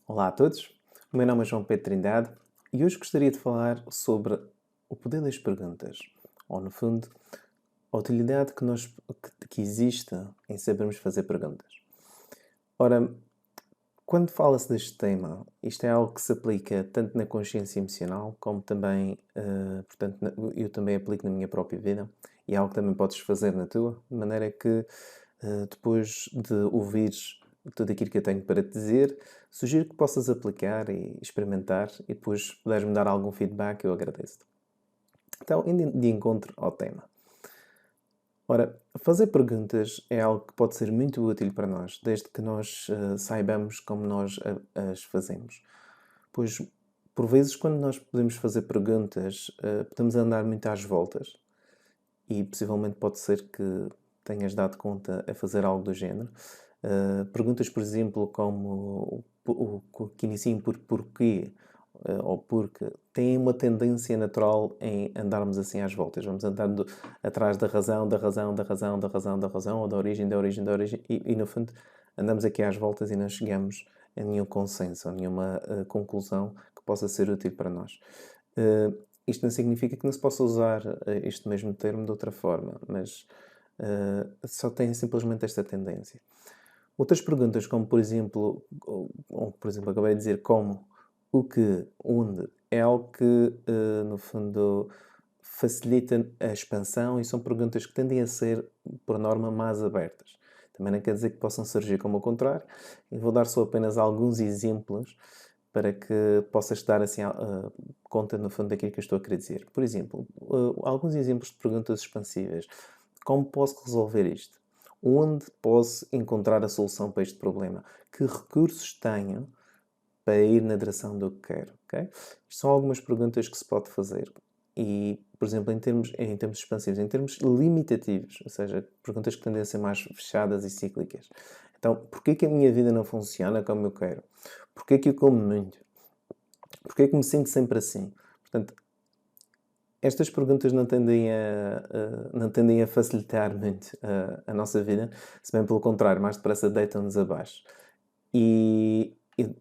Olá a todos, o meu nome é João Pedro Trindade e hoje gostaria de falar sobre o poder das perguntas, ou no fundo, a utilidade que existe em sabermos fazer perguntas. Ora, quando fala-se deste tema, isto é algo que se aplica tanto na consciência emocional, como também, portanto, eu também aplico na minha própria vida, e é algo que também podes fazer na tua, de maneira que, depois de ouvires tudo aquilo que eu tenho para te dizer, sugiro que possas aplicar e experimentar, e depois puderes-me dar algum feedback, eu agradeço-te. Então, indo de encontro ao tema. Ora, fazer perguntas é algo que pode ser muito útil para nós, desde que nós saibamos como nós as fazemos. Pois, por vezes, quando nós podemos fazer perguntas, podemos andar muito às voltas e possivelmente pode ser que tenhas dado conta a fazer algo do género. Perguntas, por exemplo, como que iniciem por porquê ou porque têm uma tendência natural em andarmos assim às voltas. Vamos andando atrás da razão, da razão, da razão, da razão, da razão, ou da origem, da origem, da origem, e no fundo andamos aqui às voltas e não chegamos a nenhum consenso, a nenhuma conclusão que possa ser útil para nós. Isto não significa que não se possa usar este mesmo termo de outra forma, mas só tem simplesmente esta tendência. Outras perguntas, como por exemplo, por exemplo, acabei de dizer como, o que, onde, é algo que, no fundo, facilita a expansão e são perguntas que tendem a ser, por norma, mais abertas. Também não quer dizer que possam surgir como ao contrário. Eu vou dar só apenas alguns exemplos para que possas dar assim, conta, no fundo, daquilo que eu estou a querer dizer. Por exemplo, alguns exemplos de perguntas expansivas. Como posso resolver isto? Onde posso encontrar a solução para este problema? Que recursos tenho para ir na direção do que quero? Okay? Isto são algumas perguntas que se pode fazer. E, por exemplo, em termos expansivos, em termos limitativos, ou seja, perguntas que tendem a ser mais fechadas e cíclicas. Então, porquê que a minha vida não funciona como eu quero? Porquê que eu como muito? Porquê que me sinto sempre assim? Portanto, estas perguntas não tendem a facilitar muito a nossa vida, se bem pelo contrário, mais depressa deitam-nos abaixo.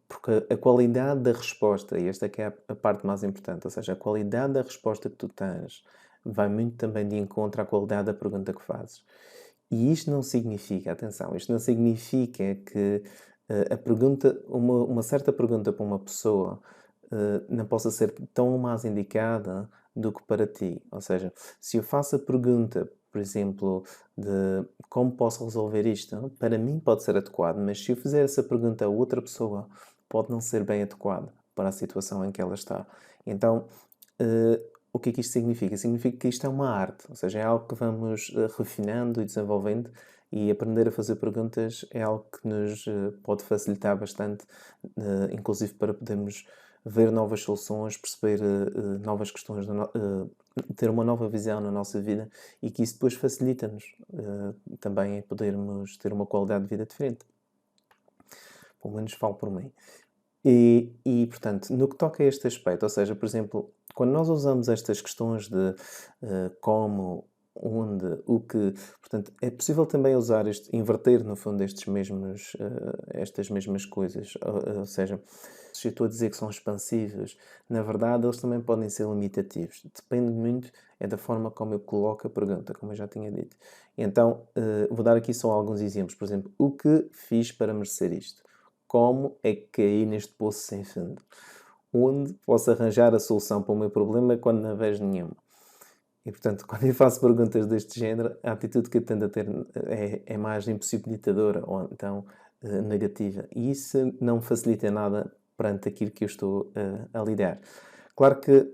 Porque a qualidade da resposta, e esta é que é a parte mais importante, ou seja, a qualidade da resposta que tu tens vai muito também de encontro à qualidade da pergunta que fazes. E isto não significa, atenção, isto não significa que uma certa pergunta para uma pessoa não possa ser tão mais indicada do que para ti. Ou seja, se eu faço a pergunta, por exemplo, de como posso resolver isto, para mim pode ser adequado, mas se eu fizer essa pergunta a outra pessoa, pode não ser bem adequado para a situação em que ela está. Então, o que é que isto significa? Significa que isto é uma arte, ou seja, é algo que vamos refinando e desenvolvendo, e aprender a fazer perguntas é algo que nos pode facilitar bastante, inclusive para podermos ver novas soluções, perceber novas questões, ter uma nova visão na nossa vida, e que isso depois facilita-nos também em podermos ter uma qualidade de vida diferente. Pelo menos falo por mim. Portanto, no que toca a este aspecto, ou seja, por exemplo, quando nós usamos estas questões de como, onde, o que, portanto, é possível também usar inverter no fundo estas mesmas coisas. Ou seja, se eu estou a dizer que são expansivos, na verdade eles também podem ser limitativos. Depende muito da forma como eu coloco a pergunta, como eu já tinha dito. Então, vou dar aqui só alguns exemplos. Por exemplo, o que fiz para merecer isto? Como é que caí neste poço sem fundo? Onde posso arranjar a solução para o meu problema quando não vejo nenhuma? E, portanto, quando eu faço perguntas deste género, a atitude que eu tendo a ter é mais impossibilitadora ou então negativa. E isso não facilita nada perante aquilo que eu estou a lidar. Claro que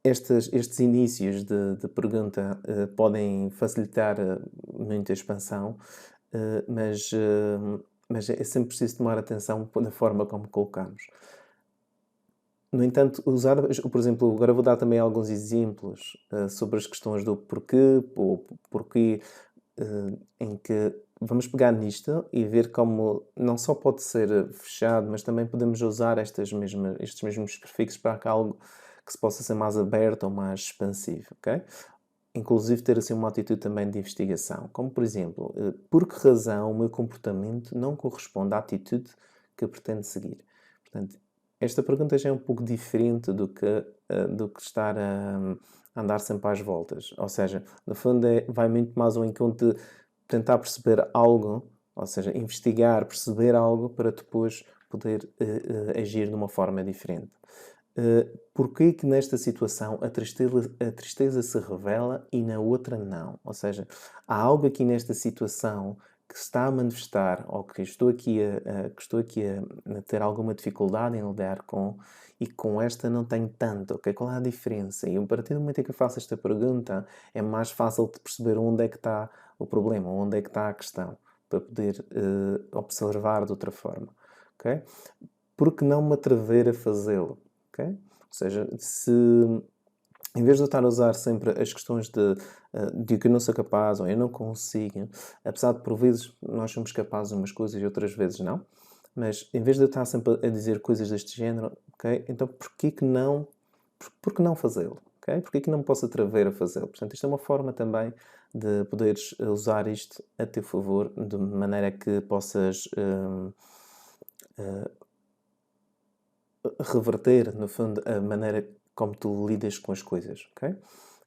estes inícios de pergunta podem facilitar muito a expansão, mas é sempre preciso tomar atenção da forma como colocamos. No entanto, por exemplo, agora vou dar também alguns exemplos sobre as questões do porquê, ou porquê, em que vamos pegar nisto e ver como não só pode ser fechado, mas também podemos usar estes mesmos prefixos para que algo que se possa ser mais aberto ou mais expansivo, ok? Inclusive ter assim uma atitude também de investigação. Como, por exemplo, por que razão o meu comportamento não corresponde à atitude que pretende seguir? Portanto, esta pergunta já é um pouco diferente do que estar a andar sempre às voltas. Ou seja, no fundo vai muito mais ao encontro de tentar perceber algo, ou seja, investigar, perceber algo para depois poder agir de uma forma diferente. Porquê que nesta situação a tristeza se revela e na outra não? Ou seja, há algo aqui nesta situação que se está a manifestar ou que estou aqui a ter alguma dificuldade em lidar com e com esta não tenho tanto, ok? Qual é a diferença? E a partir do momento em que eu faço esta pergunta é mais fácil de perceber onde é que está o problema, onde é que está a questão, para poder observar de outra forma, ok? Porque não me atrever a fazê-lo? Okay? Ou seja, se em vez de eu estar a usar sempre as questões de que eu não sou capaz ou eu não consigo, apesar de por vezes nós somos capazes de umas coisas e outras vezes não, mas em vez de eu estar sempre a dizer coisas deste género, ok? Então por que não fazê-lo? Okay? Por que não me posso atrever a fazê-lo? Portanto, isto é uma forma também de poderes usar isto a teu favor, de maneira que possas reverter, no fundo, a maneira como tu lidas com as coisas, ok?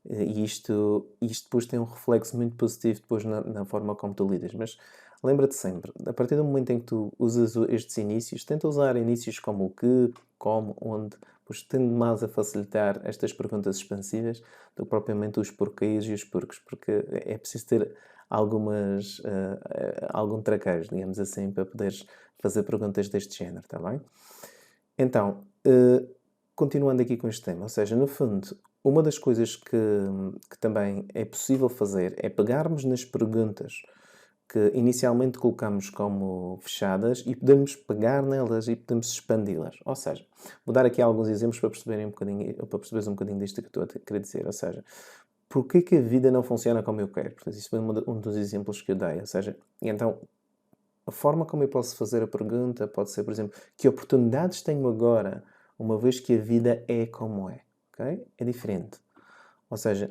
E isto depois tem um reflexo muito positivo depois na forma como tu lidas. Mas lembra-te sempre, a partir do momento em que tu usas estes inícios, tenta usar inícios como o que, como, onde, pois tende mais a facilitar estas perguntas expansivas do que propriamente os porquês e os porquês, porque é preciso ter algum traquejo, digamos assim, para poderes fazer perguntas deste género, está bem? Então, continuando aqui com este tema, ou seja, no fundo, uma das coisas que também é possível fazer é pegarmos nas perguntas que inicialmente colocamos como fechadas e podemos pegar nelas e podemos expandi-las. Ou seja, vou dar aqui alguns exemplos para perceberes um bocadinho disto que eu estou a querer dizer. Ou seja, porquê que a vida não funciona como eu quero? Portanto, isso foi um dos exemplos que eu dei. Ou seja, e então a forma como eu posso fazer a pergunta pode ser, por exemplo, que oportunidades tenho agora, uma vez que a vida é como é? Okay? É diferente. Ou seja,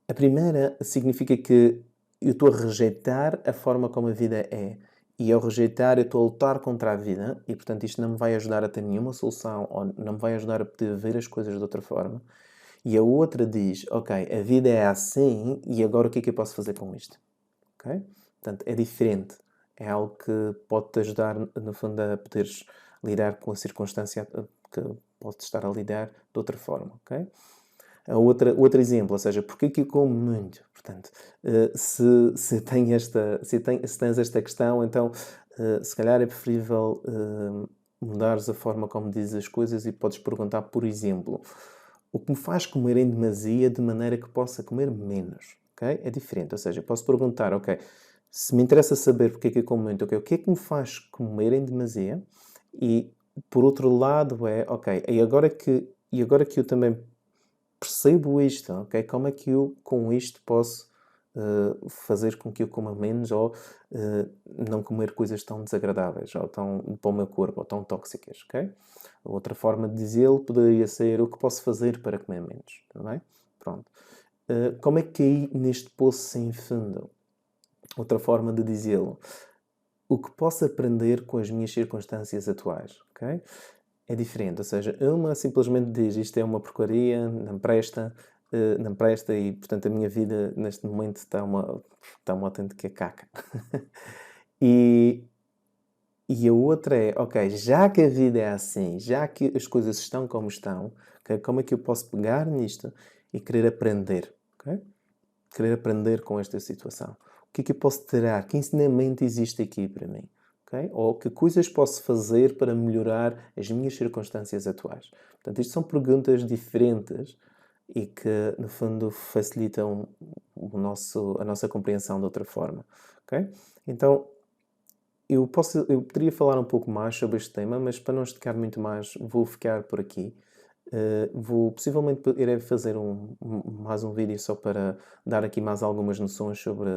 a primeira significa que eu estou a rejeitar a forma como a vida é. E ao rejeitar, eu estou a lutar contra a vida e, portanto, isto não me vai ajudar a ter nenhuma solução ou não me vai ajudar a poder ver as coisas de outra forma. E a outra diz, ok, a vida é assim e agora o que é que eu posso fazer com isto? Ok? Portanto, é diferente. É algo que pode-te ajudar, no fundo, a poderes lidar com a circunstância que podes estar a lidar de outra forma, ok? Outro exemplo, ou seja, porque que eu como muito? Portanto, se tens esta questão, então, se calhar é preferível mudares a forma como dizes as coisas e podes perguntar, por exemplo, o que me faz comer em demasia de maneira que possa comer menos? Okay? É diferente, ou seja, eu posso perguntar, ok, se me interessa saber porque é que eu como muito, okay, o que é que me faz comer em demasia? E, por outro lado, ok, e agora que eu também percebo isto, ok, como é que eu, com isto, posso fazer com que eu coma menos ou não comer coisas tão desagradáveis ou tão para o meu corpo ou tão tóxicas, ok? Outra forma de dizê-lo poderia ser o que posso fazer para comer menos, está bem? Pronto. Como é que caí neste poço sem fundo? Outra forma de dizê-lo. O que posso aprender com as minhas circunstâncias atuais, ok? É diferente, ou seja, uma simplesmente diz isto é uma porcaria, não presta e, portanto, a minha vida neste momento está uma autêntica caca. E a outra é, ok, já que a vida é assim, já que as coisas estão como estão, okay, como é que eu posso pegar nisto e querer aprender, ok? Querer aprender com esta situação. O que é que eu posso tirar? Que ensinamento existe aqui para mim? Okay? Ou que coisas posso fazer para melhorar as minhas circunstâncias atuais? Portanto, isto são perguntas diferentes e que, no fundo, facilitam a nossa compreensão de outra forma. Okay? Então, eu poderia falar um pouco mais sobre este tema, mas para não esticar muito mais, vou ficar por aqui. Possivelmente irei fazer mais um vídeo só para dar aqui mais algumas noções sobre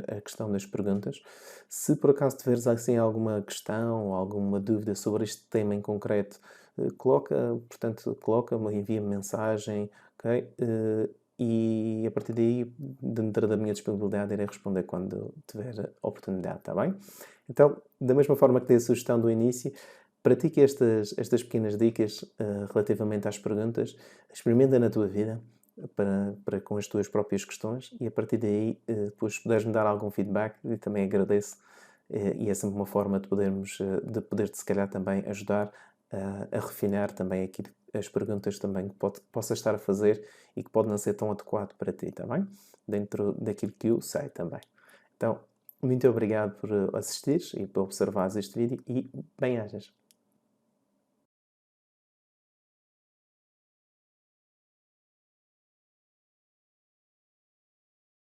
a questão das perguntas. Se por acaso tiveres assim alguma questão ou alguma dúvida sobre este tema em concreto, coloca-me, envia-me mensagem, ok? E a partir daí, dentro da minha disponibilidade, irei responder quando tiver a oportunidade, está bem? Então, da mesma forma que dei a sugestão do início, pratique estas pequenas dicas relativamente às perguntas, experimenta na tua vida para com as tuas próprias questões e a partir daí depois puderes-me dar algum feedback e também agradeço e é sempre uma forma de de poder-te se calhar também ajudar a refinar também aqui as perguntas também que possas estar a fazer e que pode não ser tão adequado para ti, está bem? Dentro daquilo que eu sei também. Então, muito obrigado por assistires e por observares este vídeo e bem-ajas.